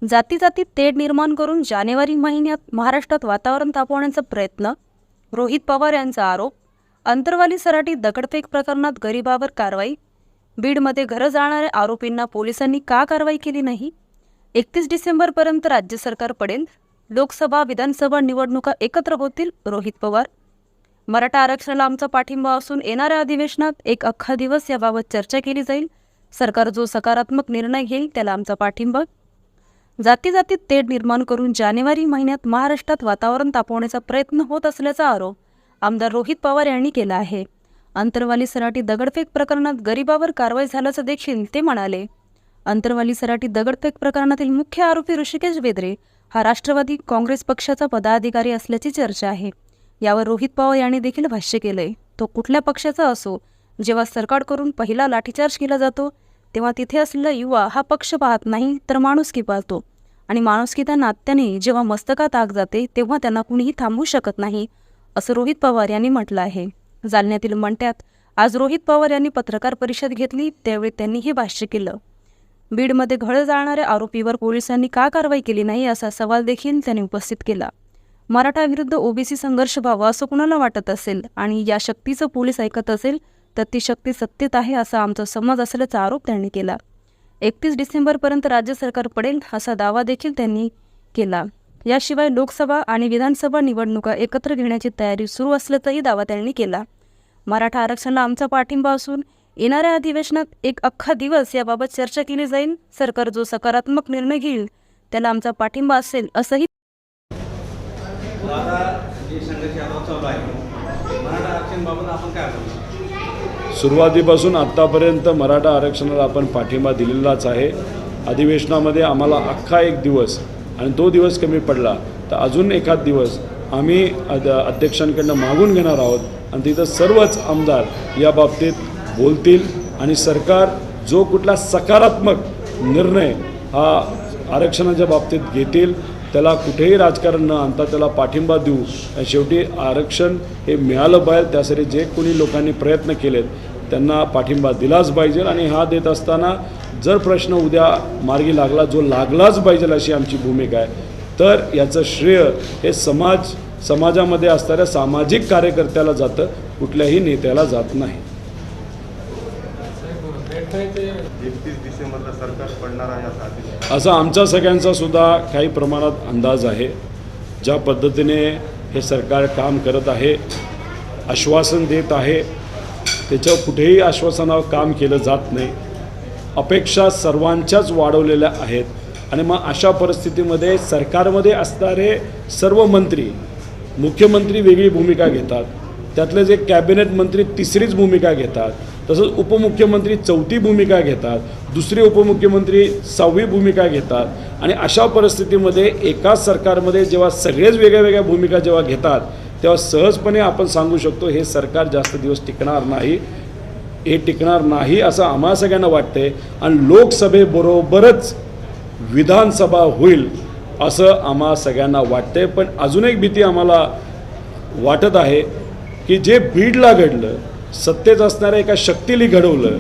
जाती जातीत तेढ निर्माण करून जानेवारी महिन्यात महाराष्ट्रात वातावरण तापवण्याचा प्रयत्न, रोहित पवार यांचा आरोप. अंतरवाली सराटी दगडफेक प्रकरणात गरिबावर कारवाई. बीडमध्ये घरं जाळणाऱ्या आरोपींना पोलिसांनी का कारवाई केली नाही? 31 डिसेंबरपर्यंत राज्य सरकार पडेल. लोकसभा विधानसभा निवडणुका एकत्र होतील. रोहित पवार. मराठा आरक्षणाला आमचा पाठिंबा असून येणाऱ्या अधिवेशनात एक अख्खा दिवस याबाबत चर्चा केली जाईल. सरकार जो सकारात्मक निर्णय घेईल त्याला आमचा पाठिंबा. जाती जातीत तेढ निर्माण करून जानेवारी महिन्यात महाराष्ट्रात वातावरण तापवण्याचा प्रयत्न होत असल्याचा आरोप आमदार रोहित पवार यांनी केला आहे. अंतरवाली सराटी दगडफेक प्रकरणात गरिबावर कारवाई झाल्याचं देखील ते म्हणाले. अंतरवाली सराटी दगडफेक प्रकरणातील मुख्य आरोपी ऋषिकेश बेदरे हा राष्ट्रवादी काँग्रेस पक्षाचा पदाधिकारी असल्याची चर्चा आहे. यावर रोहित पवार यांनी देखील भाष्य केलंय. तो कुठल्या पक्षाचा असो, जेव्हा सरकारकडून पहिला लाठीचार्ज केला जातो तेव्हा तिथे असलेला युवा हा पक्ष पाहत नाही तर माणुसकी पाहतो, आणि माणुसकी त्या नात्याने जेव्हा मस्तकात आग जाते तेव्हा त्यांना कुणीही थांबवू शकत नाही, असं रोहित पवार यांनी म्हटलं आहे. जालन्यातील मंट्यात आज रोहित पवार यांनी पत्रकार परिषद घेतली, त्यावेळी त्यांनी हे भाष्य केलं. बीडमध्ये घळं जाळणाऱ्या आरोपीवर पोलिसांनी का कारवाई केली नाही असा सवाल देखील त्यांनी उपस्थित केला. मराठा विरुद्ध ओबीसी संघर्ष व्हावा असं कुणाला वाटत असेल आणि या शक्तीचं पोलीस ऐकत असेल तर ती शक्ती सत्तेत आहे असा आमचा समज असल्याचा आरोप त्यांनी केला. 31 डिसेंबरपर्यंत राज्य सरकार पडेल असा दावा देखील त्यांनी केला. याशिवाय लोकसभा आणि विधानसभा निवडणुका एकत्र घेण्याची तयारी सुरू असल्याचाही दावा त्यांनी केला. मराठा आरक्षणाला आमचा पाठिंबा असून येणाऱ्या अधिवेशनात एक अख्खा दिवस याबाबत चर्चा केली जाईल. सरकार जो सकारात्मक निर्णय घेईल त्याला आमचा पाठिंबा असेल असंही. सुरुवातीपासून आत्तापर्यंत मराठा आरक्षणाला आपण पाठिंबा दिलेलाच आहे. अधिवेशनामध्ये आम्हाला अख्खा एक दिवस आणि तो दिवस कमी पडला तर अजून एखाद दिवस आम्ही अध्यक्षांकडनं मागून घेणार आहोत आणि तिथं सर्वच आमदार या बाबतीत बोलतील आणि सरकार जो कुठला सकारात्मक निर्णय हा आरक्षणाच्या बाबतीत घेतील त्याला कुठेही राजकारण न आणता त्याला पाठिंबा देऊ. शेवटी आरक्षण हे मिळालं पाहिजे, त्यासाठी जे कोणी लोकांनी प्रयत्न केलेत त्यांना पाठिंबा दिलाच पाहिजे. आणि हा देत असताना जर प्रश्न उद्या मार्गी लागला, जो लागलाच पाहिजे अशी आमची भूमिका आहे, तर याचं श्रेय हे समाजामध्ये असणाऱ्या सामाजिक कार्यकर्त्याला जातं, कुठल्याही नेत्याला जात नाही. 31 डिसेंबरला सरकार पडणार आहे असा आमचा सगळ्यांचा सुद्धा काही प्रमाणात अंदाज आहे. ज्या पद्धतीने हे सरकार काम करत आहे, आश्वासन देत आहे, त्याच्यावर कुठेही आश्वासनावर काम केलं जात नाही. अपेक्षा सर्वांच्याच वाढवलेल्या आहेत आणि मग अशा परिस्थितीमध्ये सरकारमध्ये असणारे सर्व मंत्री, मुख्यमंत्री वेगळी भूमिका घेतात, त्यातले जे कॅबिनेट मंत्री तिसरीच भूमिका घेतात, तसंच उपमुख्यमंत्री चौथी भूमिका घेतात, दुसरे उपमुख्यमंत्री 6वी भूमिका घेतात. आणि अशा परिस्थितीमध्ये एकाच सरकारमध्ये जेव्हा सगळेच वेगळ्या वेगळ्या भूमिका जेव्हा घेतात तेव्हा सहजपणे आपण सांगू शकतो हे सरकार जास्त दिवस टिकणार नाही. हे टिकणार नाही असं आम्हा सगळ्यांना वाटतंय आणि लोकसभेबरोबरच विधानसभा होईल असं आम्हा सगळ्यांना वाटतंय. पण अजून एक भीती आम्हाला वाटत आहे की जे बीडला घडलं, सत्तेत असणाऱ्या एका शक्तीला घडवलं,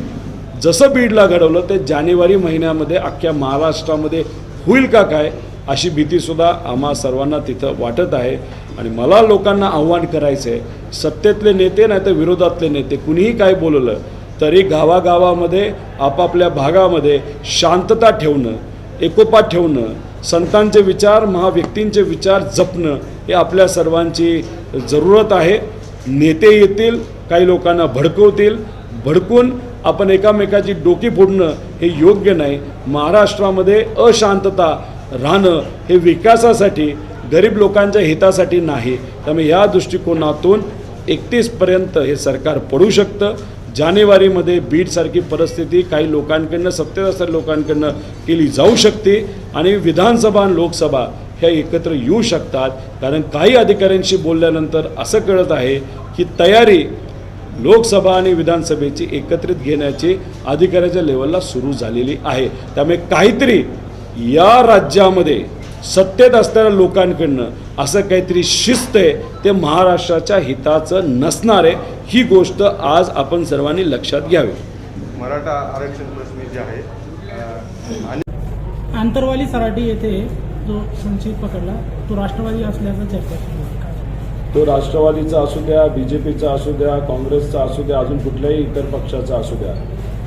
जसं बीडला घडवलं ते जानेवारी महिन्यामध्ये अख्ख्या महाराष्ट्रामध्ये होईल का काय अशी भीतीसुद्धा आम्हा सर्वांना तिथं वाटत आहे. आणि मला लोकांना आव्हान करायचं आहे, सत्तेतले नेते नाही तर विरोधातले नेते कुणीही काय बोललं तरी गावागावामध्ये आपापल्या भागामध्ये शांतता ठेवणं, एकोपा ठेवणं, संतांचे विचार, महाव्यक्तींचे विचार जपणं हे आपल्या सर्वांची जरूरत आहे. नेते येतील, काही लोकांना भडकवतील, भडकून आपण एकामेकाची डोकी फोडणं हे योग्य नाही. महाराष्ट्रामध्ये अशांतता राहणं हे विकासासाठी, गरीब लोकांच्या हितासाठी नाही. त्यामुळे या दृष्टिकोनातून 31पर्यंत हे सरकार पडू शकतं. जानेवारीमध्ये बीडसारखी परिस्थिती काही लोकांकडनं, सत्तेत असणाऱ्या लोकांकडनं केली जाऊ शकते आणि विधानसभा आणि लोकसभा ह्या एकत्र येऊ शकतात. कारण काही अधिकाऱ्यांशी बोलल्यानंतर असं कळत आहे की तयारी लोकसभा आणि विधानसभेची एकत्रित घेण्याची अधिकाऱ्याच्या लेवलला सुरू झालेली आहे. त्यामुळे काहीतरी या राज्यामध्ये सत्तेत असणाऱ्या लोकांकडनं असं काहीतरी शिस्त आहे ते महाराष्ट्राच्या हिताचं नसणार आहे. ही गोष्ट आज आपण सर्वांनी लक्षात घ्यावी. मराठा आरक्षण प्रश्न जे आहे आंतरवाली सराटी येथे जो संशयित पकडला तो राष्ट्रवादी असल्याचं चर्चा सुरू आहे. काय? तो राष्ट्रवादीचा असू द्या, बीजेपीचा असू द्या, काँग्रेसचा असू द्या, अजून कुठल्याही इतर पक्षाचा असू द्या,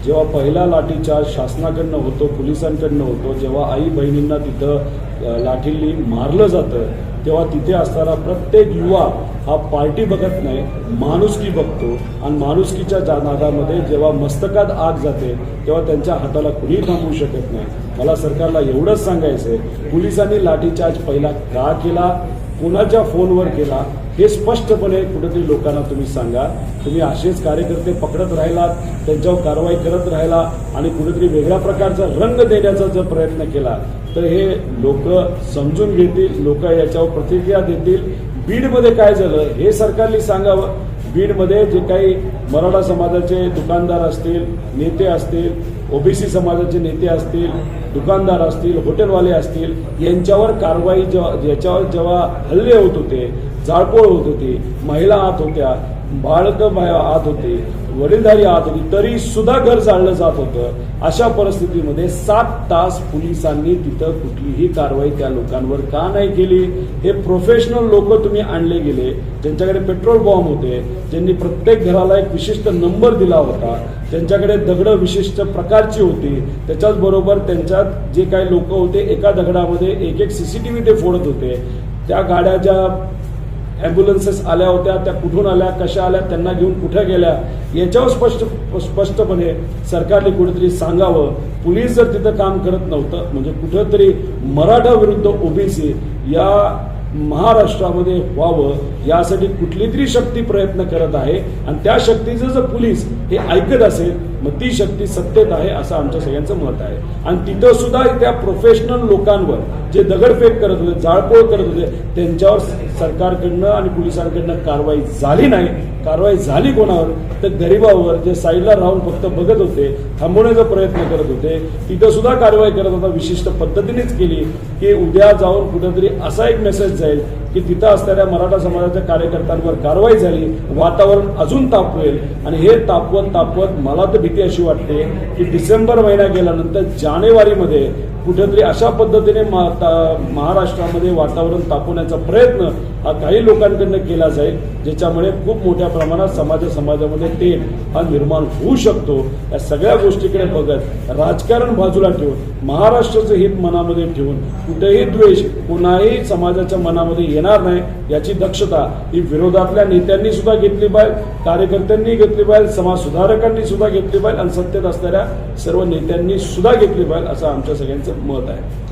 जेव्हा पहिला लाठीचार्ज शासनाकडनं होतो, पोलिसांकडनं होतो, जेव्हा आई बहिणींना तिथं लाठींनी मारलं जातं, तेव्हा तिथे असणारा प्रत्येक युवा हा पार्टी बघत नाही, माणुसकी बघतो. आणि माणुसकीच्या नादामध्ये जेव्हा मस्तकात आग जाते तेव्हा त्यांच्या हाताला कुणीही थांबवू शकत नाही. मला सरकारला एवढंच सांगायचं आहे, पोलिसांनी लाठीचार्ज पहिला का केला, कोणाच्या फोनवर केला, हे स्पष्टपणे कुठेतरी लोकांना तुम्ही सांगा. तुम्ही असेच कार्यकर्ते पकडत राहिलात, त्यांच्यावर कारवाई करत राहिला आणि कुठेतरी वेगळ्या प्रकारचा रंग देण्याचा जर प्रयत्न केला तर हे लोक समजून घेतील, लोक याच्यावर प्रतिक्रिया देतील. बीडमध्ये काय झालं हे सरकारने सांगावं. बीडमध्ये जे काही मराठा समाजाचे दुकानदार असतील, नेते असतील, ओबीसी समाजाचे नेते असतील, दुकानदार असतील, हॉटेलवाले असतील, यांच्यावर कारवाई याच्यावर जेव्हा हल्ले होत होते, जाळपोळ होत होती, महिला आत होत्या, बाळकं आत होते, वडीलधारी आत होती, तरी सुद्धा घर जाळलं जात होतं. अशा परिस्थितीमध्ये 7 तास पोलिसांनी तिथं कुठलीही कारवाई त्या लोकांवर का नाही केली? हे प्रोफेशनल लोक तुम्ही आणले गेले, ज्यांच्याकडे पेट्रोल बॉम्ब होते, ज्यांनी प्रत्येक घराला एक विशिष्ट नंबर दिला होता, ज्यांच्याकडे दगडं विशिष्ट प्रकारची होती, त्याच्याचबरोबर त्यांच्यात जे काही लोक होते एका दगडामध्ये एक CCTV ते फोडत होते. त्या गाड्या ज्या ॲम्ब्युलन्सेस आल्या होत्या त्या कुठून आल्या, कशा आल्या, त्यांना घेऊन कुठे गेल्या, याच्यावर स्पष्टपणे सरकारने कुठेतरी सांगावं. पोलीस जर तिथं काम करत नव्हतं म्हणजे कुठंतरी मराठा विरुद्ध ओबीसी या महाराष्ट्रामध्ये व्हावं यासाठी कुठली तरी शक्ती प्रयत्न करत आहे आणि त्या शक्तीचं जर पोलीस हे ऐकत असेल मग ती शक्ती सत्तेत आहे असं आमच्या सगळ्यांचं मत आहे. आणि तिथं सुद्धा त्या प्रोफेशनल लोकांवर जे दगडफेक करत होते, जाळपोळ करत होते, त्यांच्यावर सरकारकडनं आणि पोलिसांकडनं कारवाई झाली नाही. कारवाई झाली कोणावर तर गरिबावर, जे साईडला राहून फक्त बघत होते, थांबवण्याचा प्रयत्न करत होते, तिथं सुद्धा कारवाई करत होता. विशिष्ट पद्धतीनेच केली की उद्या जाऊन कुठेतरी असा एक मेसेज जाईल की तिथं असणाऱ्या मराठा समाजाच्या कार्यकर्त्यांवर कारवाई झाली, वातावरण अजून तापवेल. आणि हे तापवत मला तर भीती अशी वाटते की डिसेंबर महिना गेल्यानंतर जानेवारीमध्ये कुठेतरी अशा पद्धतीने महाराष्ट्रामध्ये वातावरण तापवण्याचा प्रयत्न हा काही लोकांकडनं केला जाईल, ज्याच्यामुळे खूप मोठ्या प्रमाणात समाजामध्ये तेढ हा निर्माण होऊ शकतो. या सगळ्या गोष्टीकडे बघत राजकारण बाजूला ठेवून महाराष्ट्राचं हित मनामध्ये ठेवून कुठेही द्वेष कुणाही समाजाच्या मनामध्ये येणार नाही याची दक्षता ही विरोधातल्या नेत्यांनी सुद्धा घेतली पाहिजे, कार्यकर्त्यांनी घेतली पाहिजे, समाज सुधारकांनी सुद्धा घेतली पाहिजे आणि सत्तेत असणाऱ्या सर्व नेत्यांनी सुद्धा घेतली पाहिजे असं आमच्या सगळ्यांचं मत आहे.